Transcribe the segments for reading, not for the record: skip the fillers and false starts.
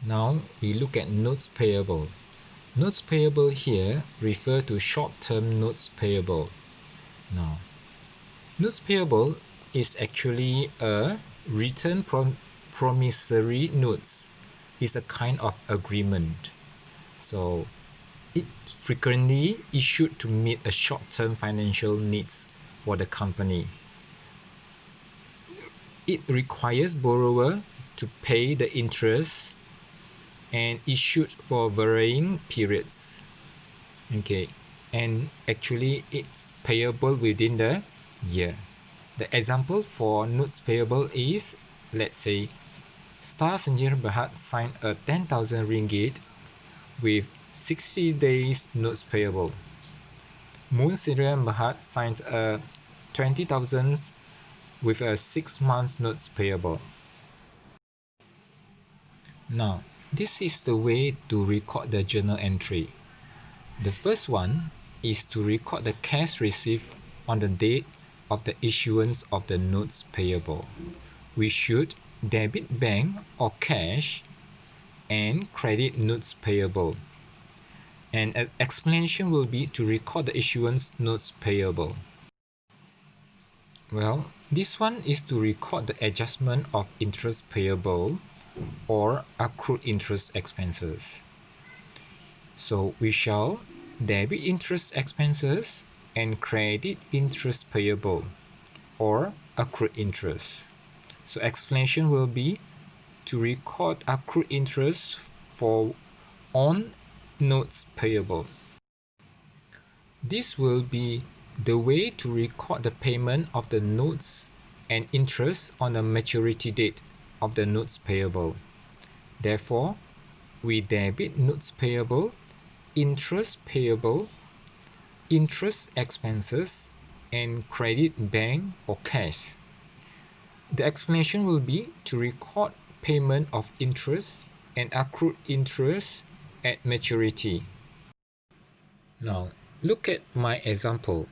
Now we look at notes payable. Notes payable here refer to short-term notes payable. Now, notes payable is actually a written promissory notes. It's a kind of agreement. So it's frequently issued to meet a short-term financial needs for the company. It requires borrower to pay the interest and issued for varying periods. Okay, and actually it's payable within the year. The example for notes payable is, let's say, Star Sanjay Berhad signed a 10,000 ringgit with 60 days notes payable. Moon Sirian Berhad signed a 20,000 with a 6 months notes payable. Now, this is the way to record the journal entry. The first one is to record the cash received on the date of the issuance of the notes payable. We should debit bank or cash and credit notes payable. And an explanation will be to record the issuance notes payable. Well, this one is to record the adjustment of interest payable or accrued interest expenses. So we shall debit interest expenses and credit interest payable or accrued interest. So explanation will be to record accrued interest for on notes payable. This will be the way to record the payment of the notes and interest on the maturity date of the notes payable. Therefore, we debit notes payable, interest payable, interest expenses, and credit bank or cash. The explanation will be to record payment of interest and accrued interest at maturity. Now, look at my example.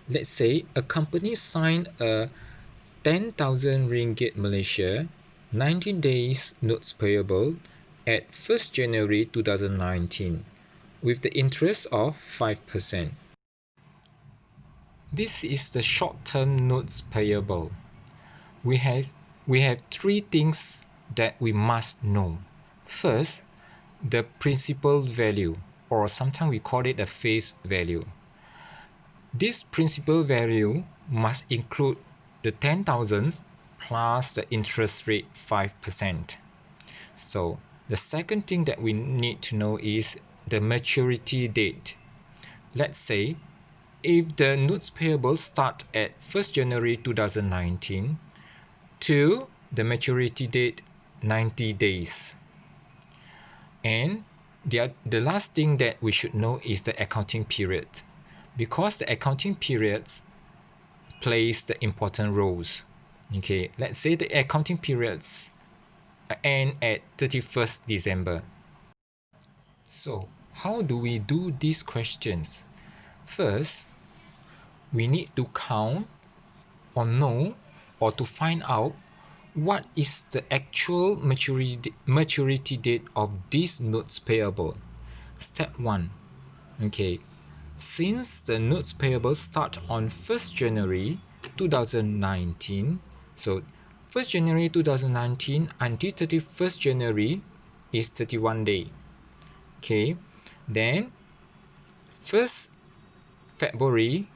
Let's say a company signed a 10,000 ringgit Malaysia 90 days notes payable at 1st January 2019 with the interest of 5%. This is the short-term notes payable. We have three things that we must know. First, the principal value, or sometimes we call it a face value. This principal value must include the 10,000 plus the interest rate 5%. So the second thing that we need to know is the maturity date. Let's say if the notes payable start at 1st January 2019 to the maturity date 90 days. And the last thing that we should know is the accounting period, because the accounting periods plays the important roles. Okay, let's say the accounting periods end at 31st December. So how do we do these questions? First, we need to count or know or to find out what is the actual maturity date of these notes payable. Step 1. Okay, since the notes payable start on 1st January 2019, so 1st January 2019 until 31st January is 31 days. Okay, then 1st February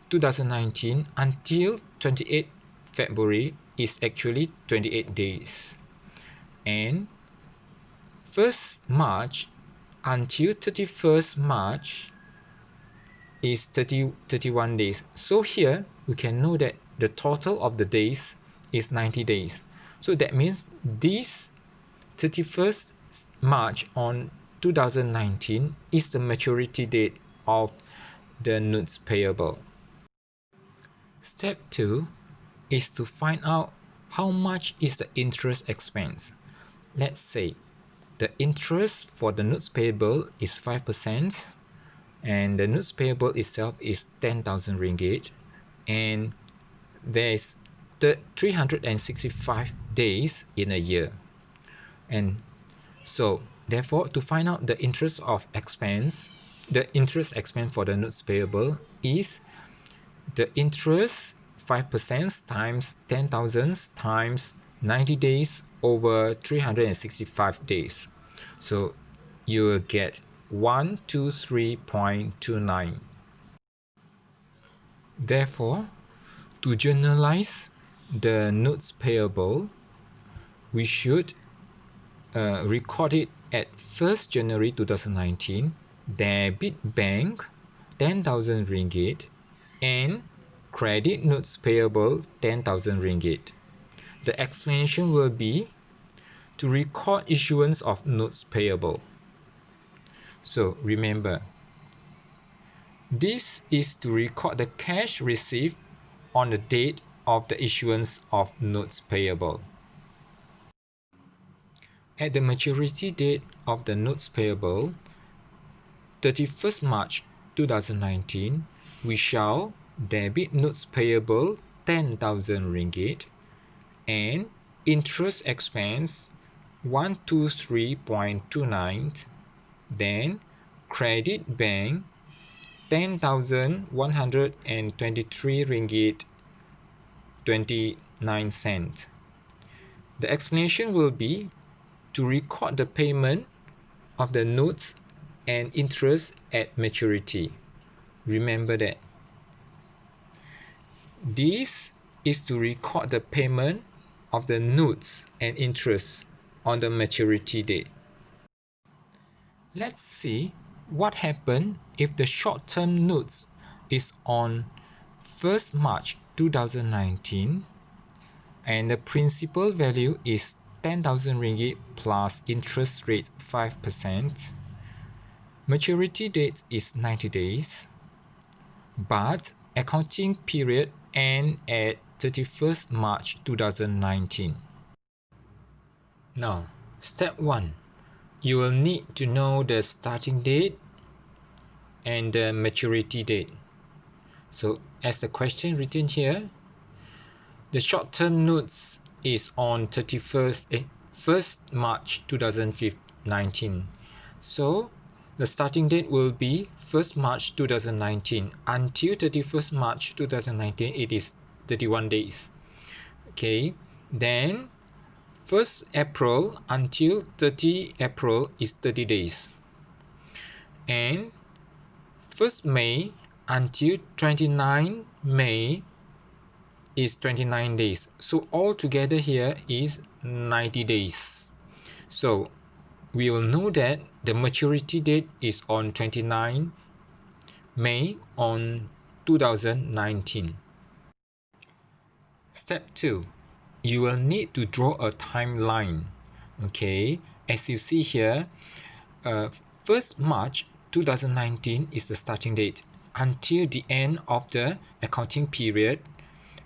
2019 until 28 February is actually 28 days. And 1st March until 31st March is 31 days. So here we can know that the total of the days is 90 days. So that means this 31st March on 2019 is the maturity date of the notes payable. Step 2 is to find out how much is the interest expense. Let's say the interest for the notes payable is 5%, and the notes payable itself is 10,000 ringgit, and there is the 365 days in a year. And So therefore, to find out the interest expense for the notes payable is the interest 5% times 10,000 times 90 days over 365 days. So you will get 123.29. Therefore, to generalize the notes payable, we should record it at 1st January 2019, debit bank 10,000 ringgit and credit notes payable 10,000 ringgit. The explanation will be to record issuance of notes payable. So remember, this is to record the cash received on the date of the issuance of notes payable. At the maturity date of the notes payable, 31st March 2019, we shall debit notes payable 10,000 ringgit and interest expense 123.29, then credit bank 10,123 ringgit 29 cents. The explanation will be to record the payment of the notes and interest at maturity. Remember that. This is to record the payment of the notes and interest on the maturity date. Let's see what happens if the short-term notes is on 1st March 2019 and the principal value is 10,000 ringgit plus interest rate 5%. Maturity date is 90 days, but accounting period ends at 31st March 2019. Now, step 1. You will need to know the starting date and the maturity date. So, as the question written here, the short-term notes is on 1st March 2019. So, the starting date will be 1st March 2019. Until 31st March 2019, it is 31 days. Okay, then 1st April until 30 April is 30 days. And 1st May until 29 May is 29 days. So altogether here is 90 days. So we will know that the maturity date is on 29 May on 2019. Step 2. You will need to draw a timeline. Okay, as you see here, 1st March 2019 is the starting date. Until the end of the accounting period,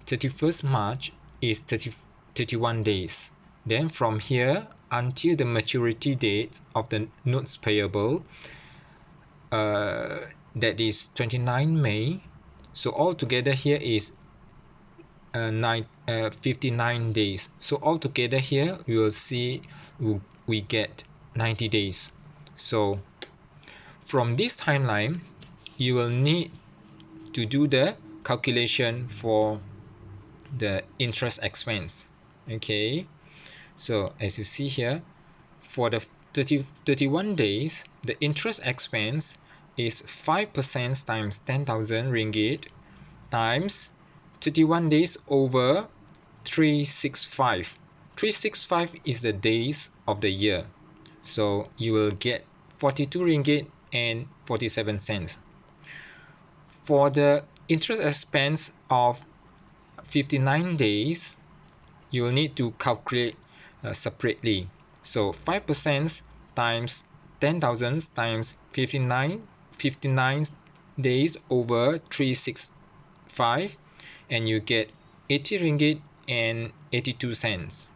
31st March is 31 days. Then from here until the maturity date of the notes payable, that is 29 May. So altogether here is 59 days. So altogether here we will see we get 90 days. So from this timeline, you will need to do the calculation for the interest expense. Okay, so as you see here, for the 31 days, the interest expense is 5% times 10,000 ringgit times 31 days over 365. 365 is the days of the year. So you will get 42 ringgit and 47 cents. For the interest expense of 59 days, you will need to calculate separately. So 5% times 10,000 times 59 days over 365, and you get 80 ringgit and 82 cents.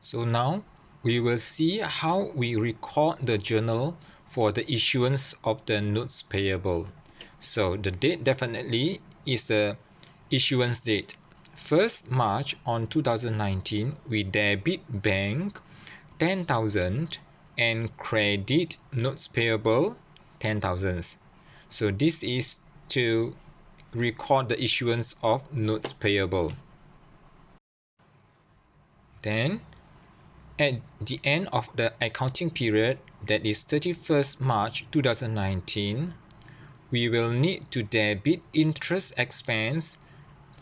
So now we will see how we record the journal for the issuance of the notes payable. So the date definitely is the issuance date. 1st March on 2019, we debit bank 10,000 and credit notes payable 10,000. So this is to record the issuance of notes payable. Then at the end of the accounting period, that is 31st March 2019, we will need to debit interest expense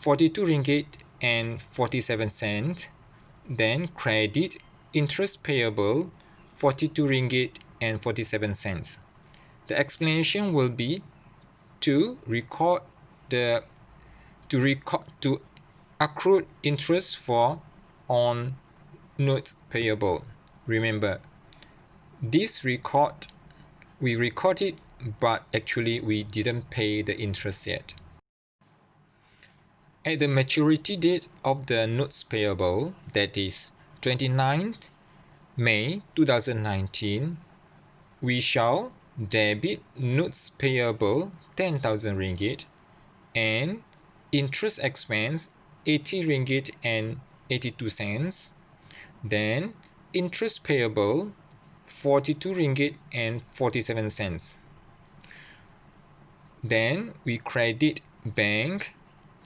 42 ringgit and 47 cent, then credit interest payable 42 ringgit and 47 cents. The explanation will be to accrue interest for on notes payable. Remember, we record it, but actually we didn't pay the interest yet. At the maturity date of the notes payable, that is 29th May 2019, we shall debit notes payable 10,000 ringgit and interest expense 80 ringgit and 82 cents. Then interest payable 42 ringgit and 47 cents. Then we credit bank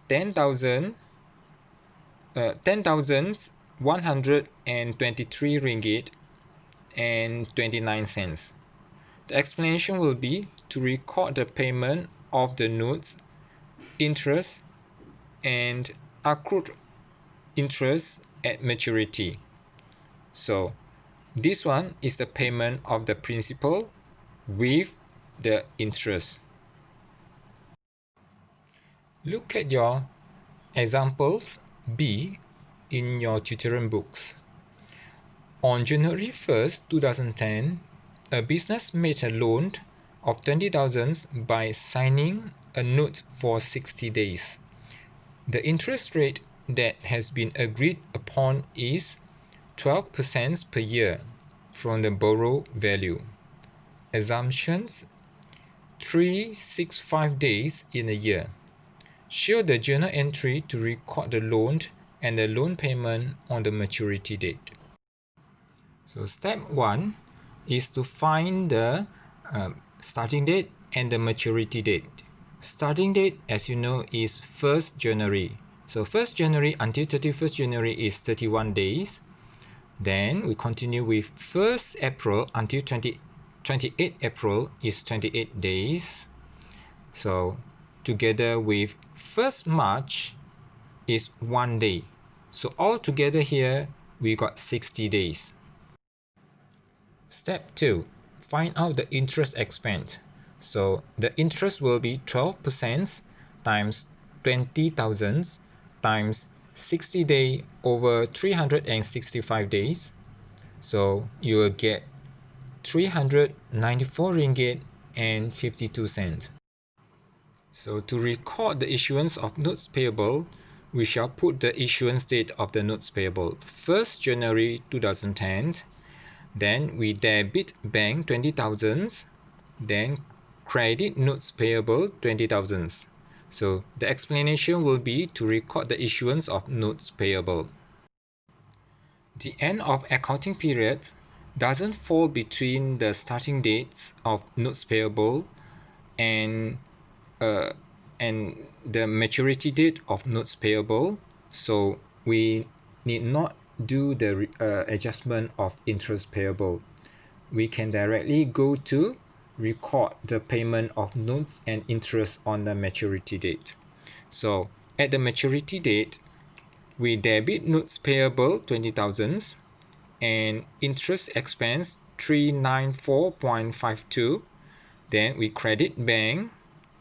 10,123 ringgit and 29 cents. The explanation will be to record the payment of the notes, interest, and accrued interest at maturity. So this one is the payment of the principal with the interest. Look at your examples B in your tutorial books. On January 1st, 2010, a business made a loan of 20,000 by signing a note for 60 days. The interest rate that has been agreed upon is 12% per year from the borrow value. Assumptions: 365 days in a year. Show the journal entry to record the loan and the loan payment on the maturity date. So step 1 is to find the starting date and the maturity date. Starting date, as you know, is 1st January. So 1st January until 31st January is 31 days. Then we continue with 1st April until 28th April is 28 days. So together with 1st March is 1 day. So all together here we got 60 days. Step 2. Find out the interest expense. So the interest will be 12% times 20,000 times 60 days over 365 days. So you will get 394 ringgit and 52 cents. So to record the issuance of notes payable, we shall put the issuance date of the notes payable 1st January 2010. Then we debit bank 20,000, then credit notes payable 20,000. So the explanation will be to record the issuance of notes payable. The end of accounting period doesn't fall between the starting dates of notes payable and the maturity date of notes payable, so we need not do the adjustment of interest payable. We can directly go to record the payment of notes and interest on the maturity date. So at the maturity date, we debit notes payable 20,000 and interest expense 394.52. Then we credit bank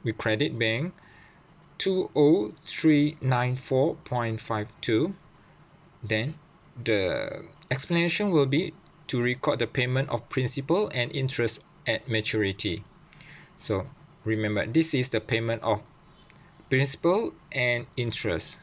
20394.52. Then the explanation will be to record the payment of principal and interest at maturity. So remember, this is the payment of principal and interest.